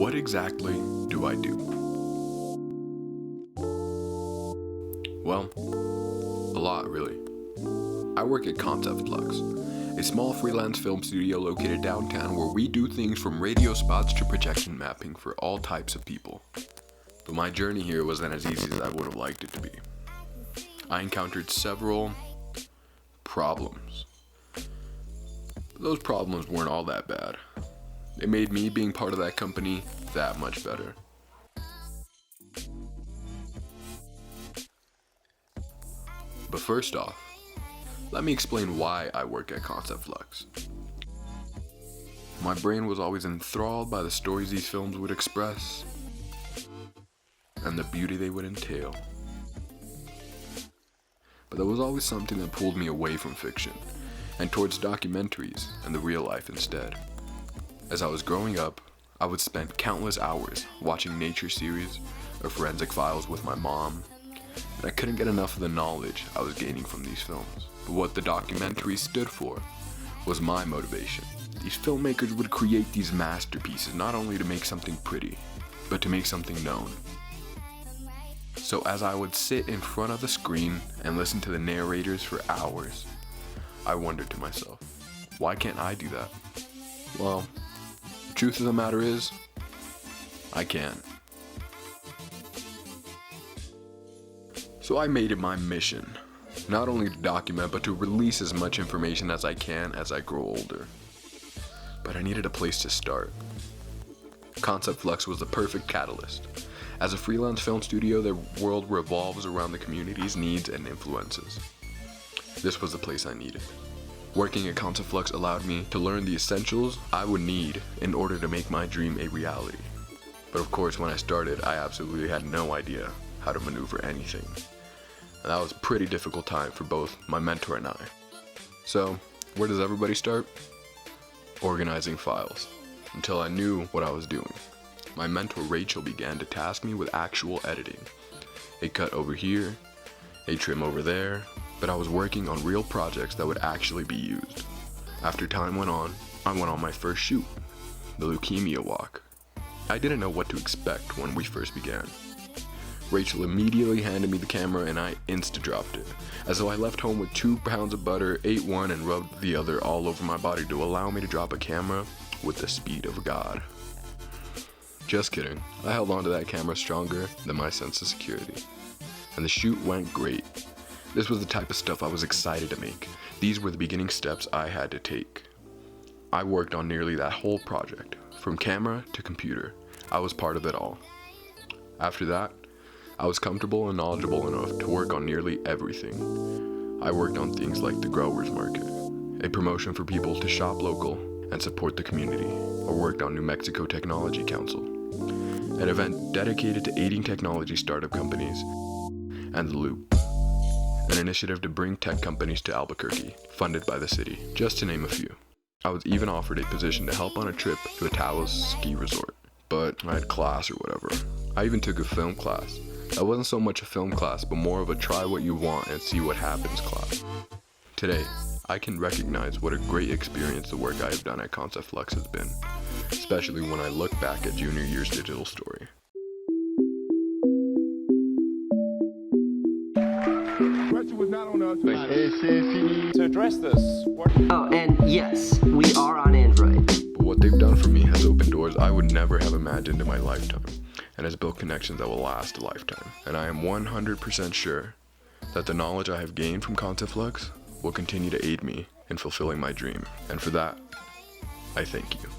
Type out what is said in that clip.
what exactly do I do? Well, a lot really. I work at Concept Flux, a small freelance film studio located downtown where we do things from radio spots to projection mapping for all types of people. But my journey here wasn't as easy as I would have liked it to be. I encountered several problems. But those problems weren't all that bad. It made me being part of that company that much better. But first off, let me explain why I work at Concept Flux. My brain was always enthralled by the stories these films would express and the beauty they would entail. But there was always something that pulled me away from fiction and towards documentaries and the real life instead. As I was growing up, I would spend countless hours watching nature series or forensic files with my mom, and I couldn't get enough of the knowledge I was gaining from these films. But what the documentary stood for was my motivation. These filmmakers would create these masterpieces not only to make something pretty, but to make something known. So as I would sit in front of the screen and listen to the narrators for hours, I wondered to myself, why can't I do that? Well, the truth of the matter is, I can. So I made it my mission, not only to document, but to release as much information as I can as I grow older. But I needed a place to start. Concept Flux was the perfect catalyst. As a freelance film studio, their world revolves around the community's needs and influences. This was the place I needed. Working at Concept Flux allowed me to learn the essentials I would need in order to make my dream a reality. But of course, when I started, I absolutely had no idea how to maneuver anything. And that was a pretty difficult time for both my mentor and I. So, where does everybody start? Organizing files, until I knew what I was doing. My mentor Rachel began to task me with actual editing. A cut over here, a trim over there, but I was working on real projects that would actually be used. After time went on, I went on my first shoot, the Leukemia Walk. I didn't know what to expect when we first began. Rachel immediately handed me the camera and I insta-dropped it, as though I left home with 2 pounds of butter, ate one and rubbed the other all over my body to allow me to drop a camera with the speed of God. Just kidding, I held onto that camera stronger than my sense of security. And the shoot went great. This was the type of stuff I was excited to make. These were the beginning steps I had to take. I worked on nearly that whole project, from camera to computer. I was part of it all. After that, I was comfortable and knowledgeable enough to work on nearly everything. I worked on things like the Growers Market, a promotion for people to shop local and support the community. I worked on New Mexico Technology Council, an event dedicated to aiding technology startup companies, and The Loop, an initiative to bring tech companies to Albuquerque, funded by the city, just to name a few. I was even offered a position to help on a trip to a Taos ski resort, but I had class or whatever. I even took a film class. That wasn't so much a film class, but more of a try what you want and see what happens class. Today, I can recognize what a great experience the work I have done at Concept Flux has been, especially when I look back at junior year's digital story. To address this, Oh, and yes, we are on Android. But what they've done for me has opened doors I would never have imagined in my lifetime, and has built connections that will last a lifetime. And I am 100% sure that the knowledge I have gained from Concept Flux will continue to aid me in fulfilling my dream. And for that, I thank you.